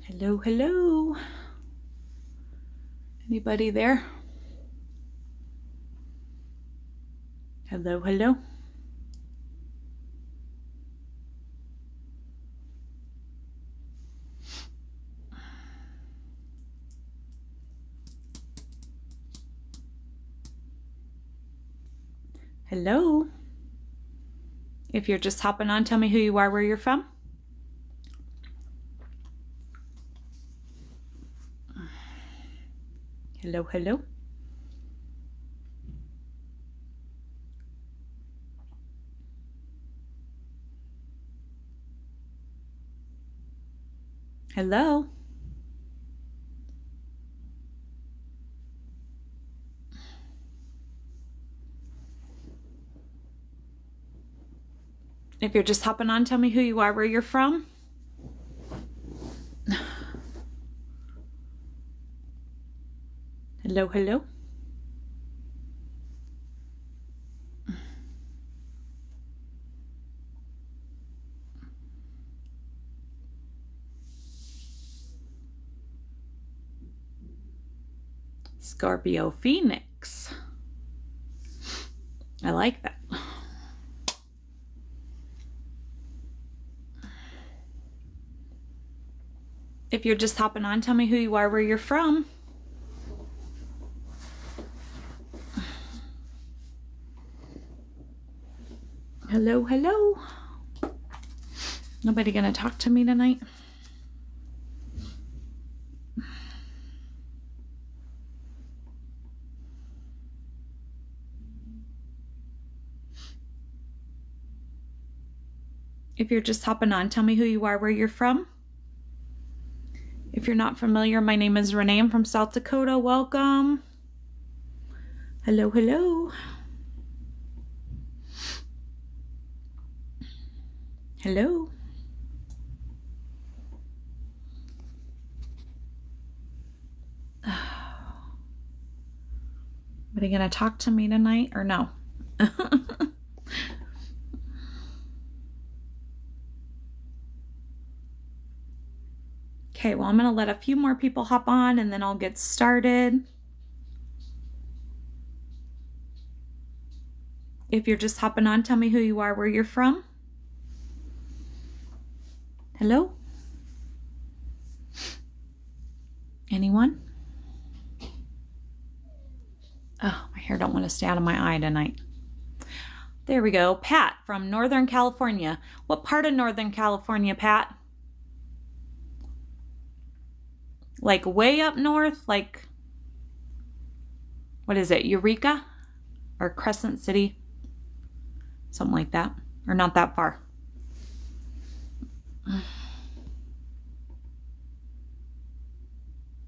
Hello, hello. Anybody there? Hello, hello. Hello. If you're just hopping on, tell me who you are, where you're from. Hello, hello. Hello. If you're just hopping on, tell me who you are, where you're from. Hello, hello. Scorpio Phoenix. I like that. If you're just hopping on, tell me who you are, where you're from. Hello, hello. Nobody gonna talk to me tonight? If you're just hopping on, tell me who you are, where you're from. If you're not familiar, my name is Renee. I'm from South Dakota. Welcome. Hello, hello. Hello. Are they gonna talk to me tonight or no? Okay, well, I'm gonna let a few more people hop on and then I'll get started. If you're just hopping on, tell me who you are, where you're from. Hello? Anyone? Oh, my hair don't want to stay out of my eye tonight. There we go. Pat from Northern California. What part of Northern California, Pat? Like way up north? Like, what is it? Eureka? Or Crescent City? Something like that. Or not that far.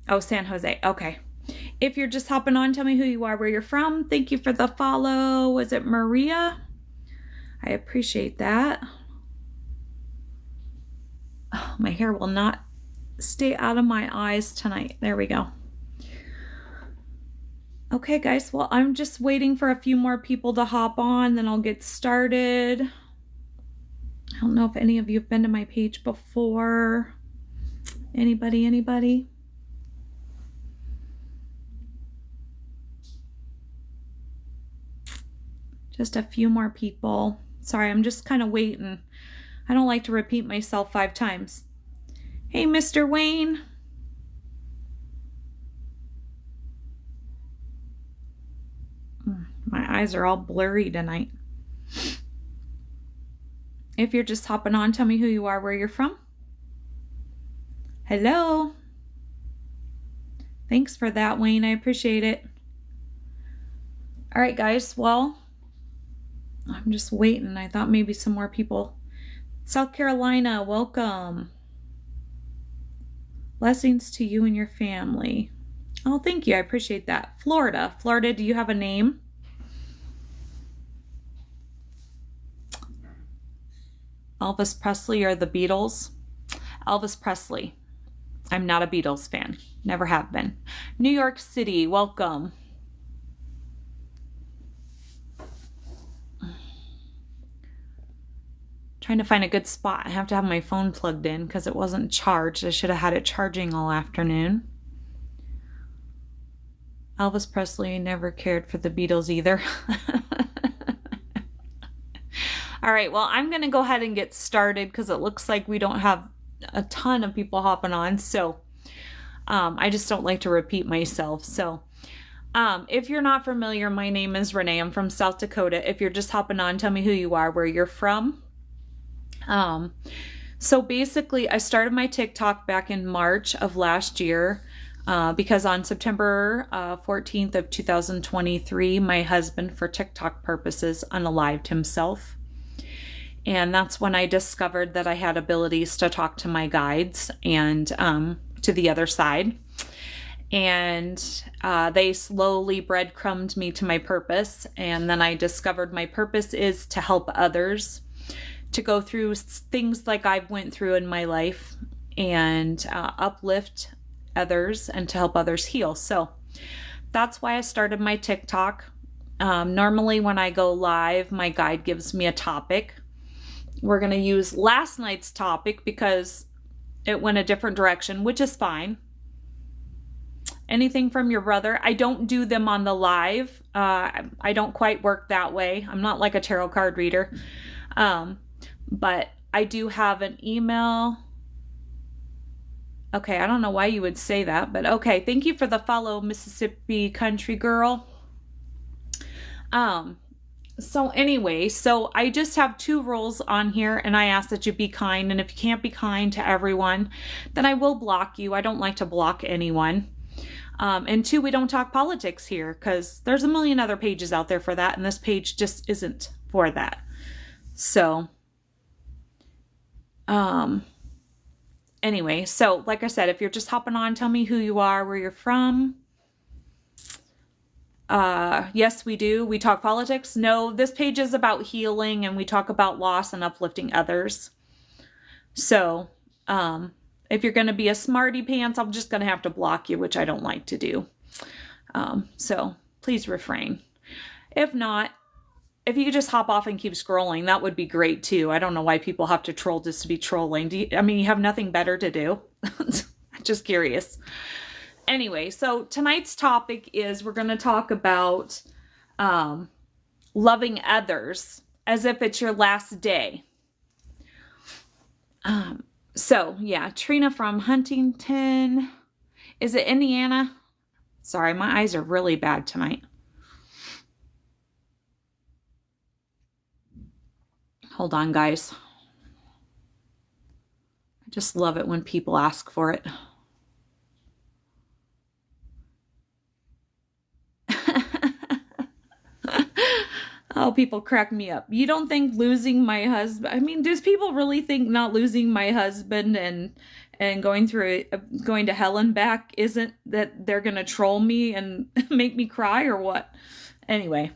Oh, San Jose. Okay. If you're just hopping on, tell me who you are, where you're from. Thank you for the follow. Was it Maria? I appreciate that. Oh, my hair will not stay out of my eyes tonight. There we go. Okay, guys. Well, I'm just waiting for a few more people to hop on, then I'll get started. I don't know if any of you have been to my page before. Anybody? Just a few more people. Sorry, I'm just kind of waiting. I don't like to repeat myself 5 times. Hey, Mr. Wayne. My eyes are all blurry tonight. If you're just hopping on, tell me who you are, where you're from. Hello. Thanks for that, Wayne. I appreciate it. All right, guys. Well, I'm just waiting. I thought maybe some more people. South Carolina, welcome. Blessings to you and your family. Oh, thank you. I appreciate that. Florida, do you have a name? Elvis Presley or the Beatles? Elvis Presley. I'm not a Beatles fan. Never have been. New York City, welcome. Trying to find a good spot. I have to have my phone plugged in because it wasn't charged. I should have had it charging all afternoon. Elvis Presley never cared for the Beatles either. All right, well, I'm going to go ahead and get started because it looks like we don't have a ton of people hopping on. So I just don't like to repeat myself. So if you're not familiar, my name is Renee. I'm from South Dakota. If you're just hopping on, tell me who you are, where you're from. So basically, I started my TikTok back in March of last year because on September 14th of 2023, my husband, for TikTok purposes, unalived himself. And that's when I discovered that I had abilities to talk to my guides and to the other side. And they slowly breadcrumbed me to my purpose. And then I discovered my purpose is to help others, to go through things like I've went through in my life and uplift others and to help others heal. So that's why I started my TikTok. Normally when I go live, my guide gives me a topic. We're going to use last night's topic because it went a different direction, which is fine. Anything from your brother. I don't do them on the live. I don't quite work that way. I'm not like a tarot card reader. But I do have an email. Okay, I don't know why you would say that, but okay. Thank you for the follow, Mississippi Country Girl. So anyway, so I just have 2 rules on here, and I ask that you be kind. And if you can't be kind to everyone, then I will block you. I don't like to block anyone. And 2, we don't talk politics here because there's a million other pages out there for that, and this page just isn't for that. So, anyway, so like I said, if you're just hopping on, tell me who you are, where you're from. Yes, we do. We talk politics. No, this page is about healing, and we talk about loss and uplifting others. So, if you're going to be a smarty pants, I'm just going to have to block you, which I don't like to do. So please refrain. If not, if you could just hop off and keep scrolling, that would be great too. I don't know why people have to troll just to be trolling. You have nothing better to do? Just curious. Anyway, so tonight's topic is we're going to talk about loving others as if it's your last day. So yeah, Trina from Huntington. Is it Indiana? Sorry, my eyes are really bad tonight. Hold on, guys. I just love it when people ask for it. Oh, people crack me up. You don't think losing my husband... does people really think not losing my husband and going to hell and back isn't that they're going to troll me and make me cry or what? Anyway.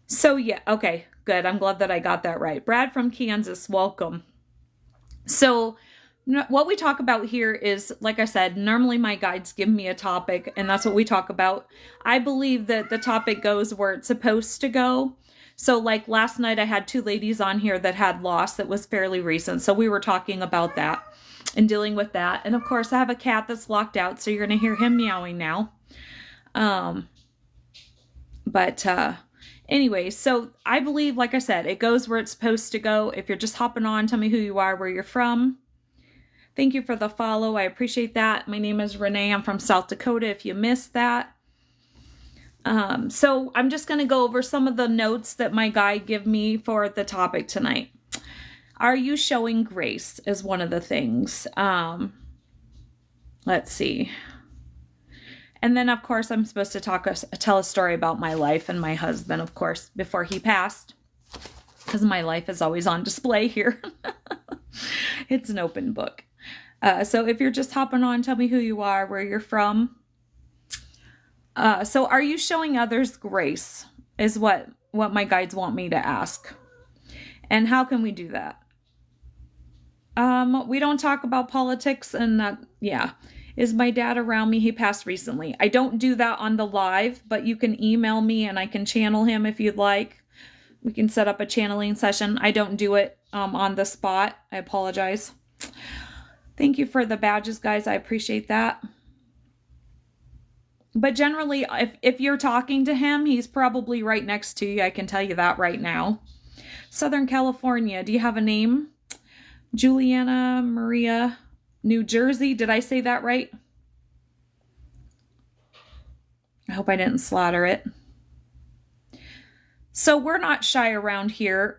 So yeah, okay, good. I'm glad that I got that right. Brad from Kansas, welcome. So what we talk about here is, like I said, normally my guides give me a topic and that's what we talk about. I believe that the topic goes where it's supposed to go. So like last night I had 2 ladies on here that had loss that was fairly recent. So we were talking about that and dealing with that. And of course I have a cat that's locked out. So you're going to hear him meowing now. Anyway, so I believe, like I said, it goes where it's supposed to go. If you're just hopping on, tell me who you are, where you're from. Thank you for the follow. I appreciate that. My name is Renee. I'm from South Dakota if you missed that. So I'm just going to go over some of the notes that my guide gave me for the topic tonight. Are you showing grace is one of the things. Let's see. And then, of course, I'm supposed to tell a story about my life and my husband, of course, before he passed. Because my life is always on display here. It's an open book. So if you're just hopping on, tell me who you are, where you're from. So are you showing others grace is what my guides want me to ask. And how can we do that? We don't talk about politics and that, yeah. Is my dad around me? He passed recently. I don't do that on the live, but you can email me and I can channel him if you'd like. We can set up a channeling session. I don't do it on the spot. I apologize. Thank you for the badges, guys. I appreciate that. But generally, if you're talking to him, he's probably right next to you. I can tell you that right now. Southern California, do you have a name? Juliana Maria, New Jersey. Did I say that right? I hope I didn't slaughter it. So we're not shy around here.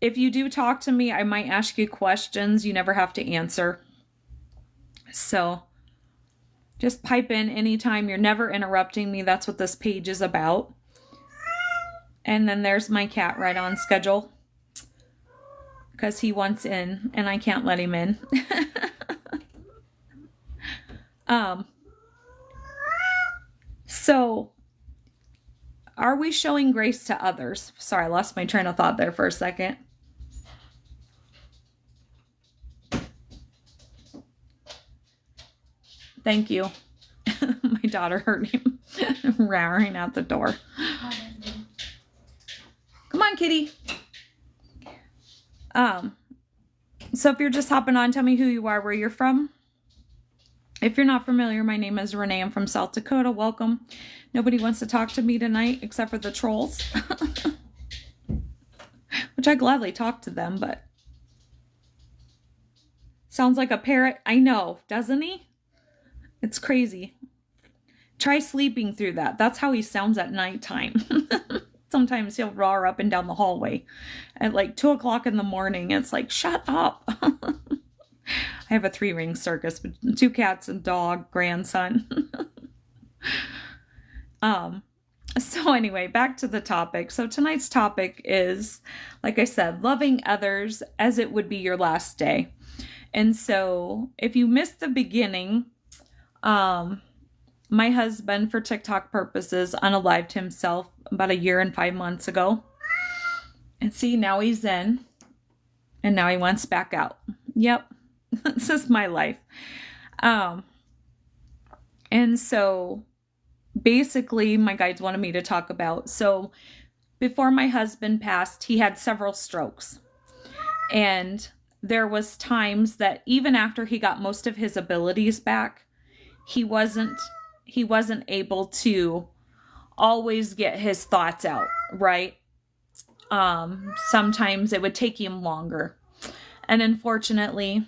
If you do talk to me, I might ask you questions you never have to answer. So just pipe in anytime. You're never interrupting me. That's what this page is about. And then there's my cat right on schedule, because he wants in and I can't let him in. So are we showing grace to others? Sorry, I lost my train of thought there for a second. Thank you. My daughter heard him roaring out the door. Come on, kitty. So if you're just hopping on, tell me who you are, where you're from. If you're not familiar, my name is Renee. I'm from South Dakota. Welcome. Nobody wants to talk to me tonight except for the trolls. Which I gladly talk to them, but sounds like a parrot. I know, doesn't he? It's crazy. Try sleeping through that. That's how he sounds at nighttime. Sometimes he'll roar up and down the hallway at like 2 o'clock in the morning. It's like, shut up. I have a 3-ring circus with 2 cats and dog, grandson. So anyway, back to the topic. So tonight's topic is, like I said, loving others as it would be your last day. And so if you missed the beginning, my husband, for TikTok purposes, unalived himself about 1 year and 5 months ago. And see, now he's in, and now he wants back out. Yep. This is my life. And so basically my guides wanted me to talk about, so before my husband passed, he had several strokes. And there was times that even after he got most of his abilities back, he wasn't able to always get his thoughts out, right? Sometimes it would take him longer. And unfortunately,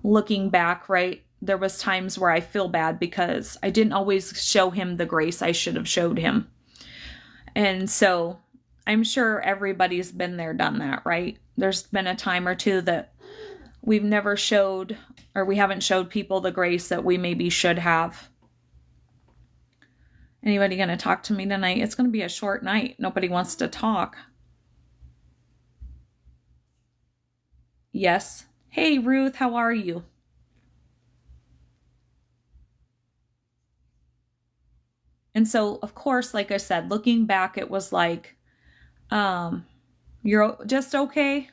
looking back, right, there was times where I feel bad because I didn't always show him the grace I should have showed him. And so I'm sure everybody's been there, done that, right? There's been a time or two that we've never showed, or we haven't showed people the grace that we maybe should have. Anybody going to talk to me tonight? It's going to be a short night. Nobody wants to talk. Yes. Hey, Ruth, how are you? And so, of course, like I said, looking back, it was like, you're just okay.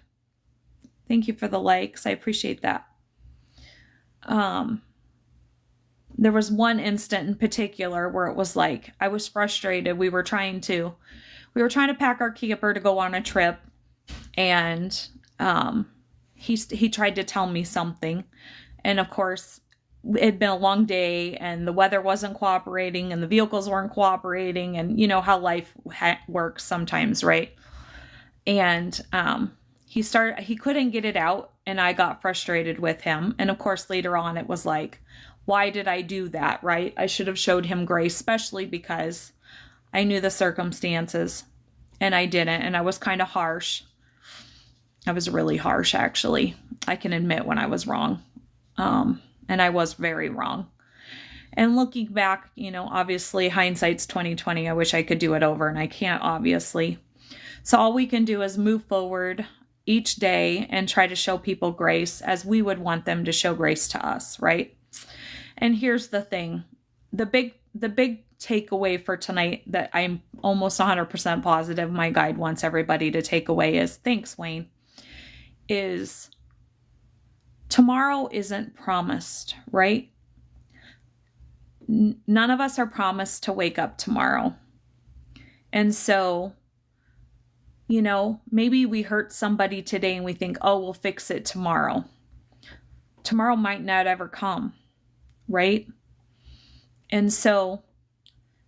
Thank you for the likes. I appreciate that. There was one instant in particular where it was like, I was frustrated. We were trying to pack our camper to go on a trip, and he tried to tell me something. And of course, it had been a long day and the weather wasn't cooperating and the vehicles weren't cooperating, and you know how life works sometimes, right? And he couldn't get it out, and I got frustrated with him. And of course, later on, it was like, why did I do that, right? I should have showed him grace, especially because I knew the circumstances, and I didn't, and I was kind of harsh. I was really harsh, actually. I can admit when I was wrong. And I was very wrong. And looking back, you know, obviously hindsight's 2020. I wish I could do it over, and I can't, obviously. So all we can do is move forward each day and try to show people grace as we would want them to show grace to us, right? And here's the thing. The big takeaway for tonight that I'm almost 100% positive my guide wants everybody to take away is, thanks, Wayne, is tomorrow isn't promised, right? None of us are promised to wake up tomorrow. And so Maybe we hurt somebody today and we think, oh, we'll fix it tomorrow. Tomorrow might not ever come, right? And so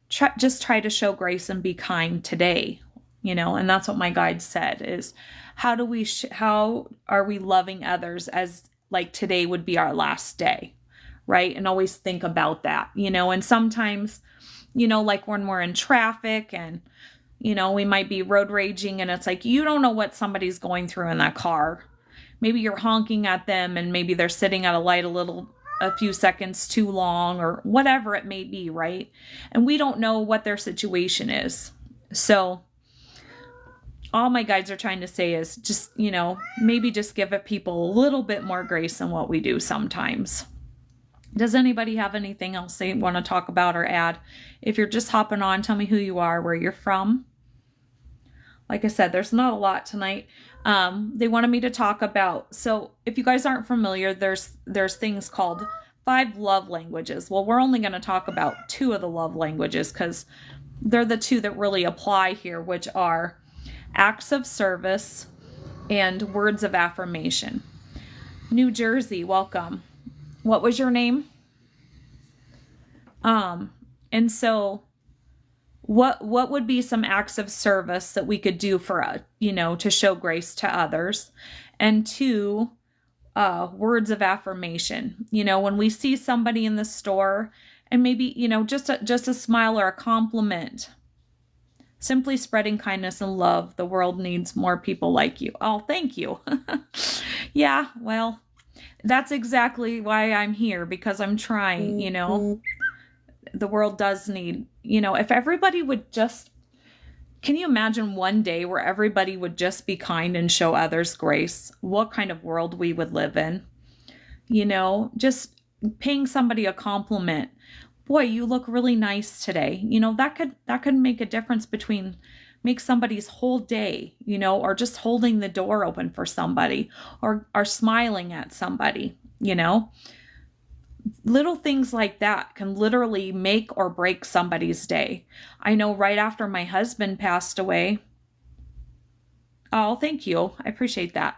just try to show grace and be kind today, and that's what my guide said is, how are we loving others as like today would be our last day, right? And always think about that, and sometimes, like when we're in traffic and, we might be road raging and it's like, you don't know what somebody's going through in that car. Maybe you're honking at them and maybe they're sitting at a light a few seconds too long or whatever it may be, right? And we don't know what their situation is. So all my guides are trying to say is just, maybe just give people a little bit more grace than what we do sometimes. Does anybody have anything else they want to talk about or add? If you're just hopping on, tell me who you are, where you're from. Like I said, there's not a lot tonight. They wanted me to talk about, so if you guys aren't familiar, there's things called 5 love languages. Well, we're only going to talk about 2 of the love languages because they're the 2 that really apply here, which are acts of service and words of affirmation. New Jersey, welcome. What was your name? And so what would be some acts of service that we could do for, to show grace to others? And 2, words of affirmation. When we see somebody in the store and maybe, just a smile or a compliment, simply spreading kindness and love. The world needs more people like you. Oh, thank you. Yeah, well, that's exactly why I'm here, because I'm trying, the world does need, if everybody would just, can you imagine one day where everybody would just be kind and show others grace? What kind of world we would live in? Just paying somebody a compliment. Boy, you look really nice today. That could make a difference make somebody's whole day, or just holding the door open for somebody or smiling at somebody, Little things like that can literally make or break somebody's day. I know right after my husband passed away. Oh, thank you. I appreciate that.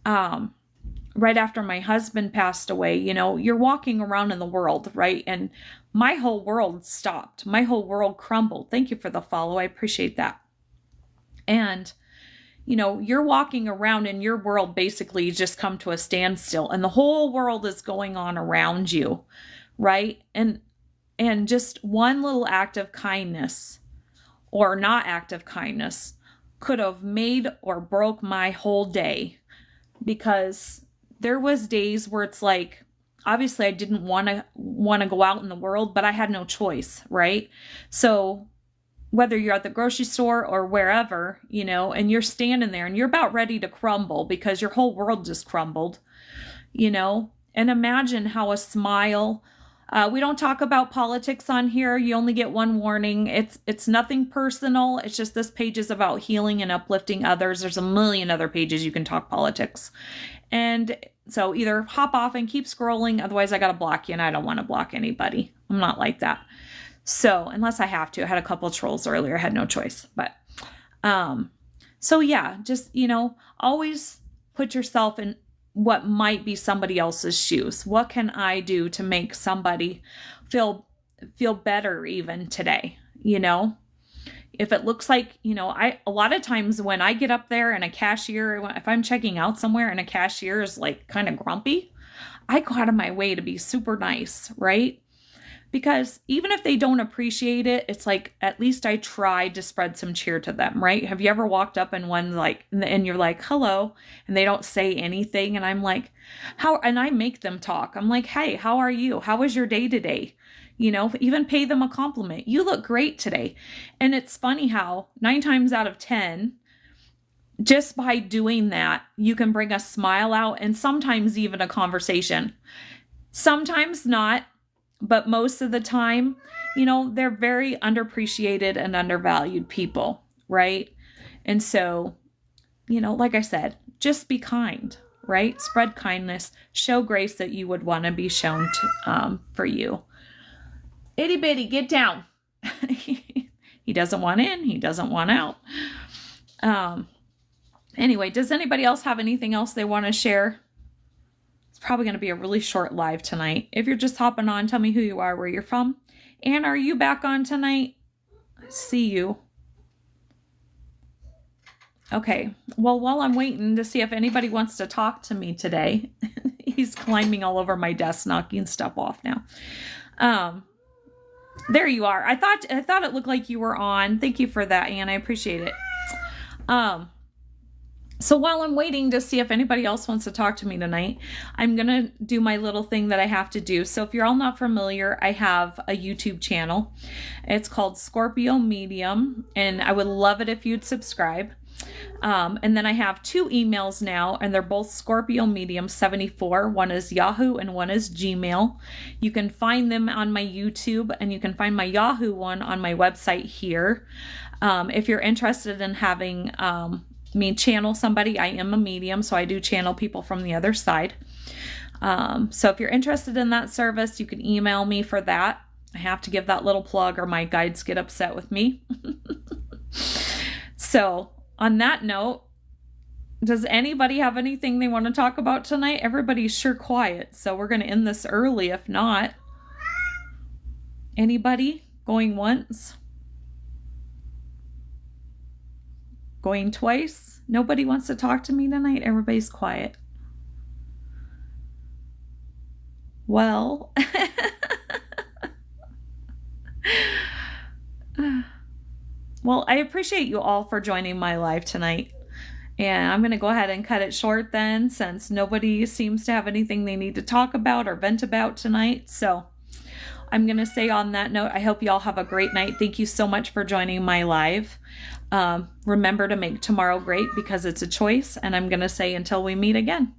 Right after my husband passed away, you're walking around in the world, right? And my whole world stopped. My whole world crumbled. Thank you for the follow. I appreciate that. And, you're walking around and your world basically just come to a standstill and the whole world is going on around you, right? And just one little act of kindness or not act of kindness could have made or broke my whole day, because there was days where it's like, obviously I didn't want to go out in the world, but I had no choice, right? So whether you're at the grocery store or wherever, and you're standing there and you're about ready to crumble because your whole world just crumbled, and imagine how a smile, we don't talk about politics on here. You only get one warning. It's nothing personal. It's just this page is about healing and uplifting others. There's a million other pages you can talk politics. And so either hop off and keep scrolling. Otherwise I got to block you, and I don't want to block anybody. I'm not like that. So unless I have to, I had a couple of trolls earlier, I had no choice, but, so yeah, just, always put yourself in what might be somebody else's shoes. What can I do to make somebody feel better even today? If it looks like, a lot of times when I get up there and a cashier, if I'm checking out somewhere and a cashier is like kind of grumpy, I go out of my way to be super nice, right? Because even if they don't appreciate it, it's like, at least I tried to spread some cheer to them, right? Have you ever walked up and and you're like, hello, and they don't say anything. And I'm like, and I make them talk. I'm like, hey, how are you? How was your day today? Even pay them a compliment. You look great today. And it's funny how 9 times out of 10, just by doing that, you can bring a smile out and sometimes even a conversation. Sometimes not. But most of the time, they're very underappreciated and undervalued people, right? And so, like I said, just be kind, right? Spread kindness, show grace that you would want to be shown for you. Itty bitty, get down. He doesn't want in, he doesn't want out. Anyway, does anybody else have anything else they want to share? It's probably going to be a really short live tonight. If you're just hopping on, tell me who you are, where you're from. Anne, are you back on tonight? I see you. Okay. Well, while I'm waiting to see if anybody wants to talk to me today, he's climbing all over my desk, knocking stuff off now. There you are. I thought it looked like you were on. Thank you for that, Anne. I appreciate it. So while I'm waiting to see if anybody else wants to talk to me tonight, I'm going to do my little thing that I have to do. So if you're all not familiar, I have a YouTube channel. It's called Scorpio Medium, and I would love it if you'd subscribe. And then I have 2 emails now, and they're both Scorpio Medium 74. One is Yahoo and one is Gmail. You can find them on my YouTube, and you can find my Yahoo one on my website here. If you're interested in having me channel somebody, I am a medium, so I do channel people from the other side. So if you're interested in that service, you can email me for that. I have to give that little plug or my guides get upset with me. So on that note, does anybody have anything they want to talk about tonight? Everybody's sure quiet, so we're going to end this early if not. Anybody going once? Going twice? Nobody wants to talk to me tonight? Everybody's quiet. Well, well, I appreciate you all for joining my live tonight. And I'm going to go ahead and cut it short then, since nobody seems to have anything they need to talk about or vent about tonight. So I'm going to say on that note, I hope you all have a great night. Thank you so much for joining my live. Remember to make tomorrow great, because it's a choice. And I'm going to say until we meet again.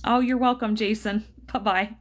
Oh, you're welcome, Jason. Bye-bye.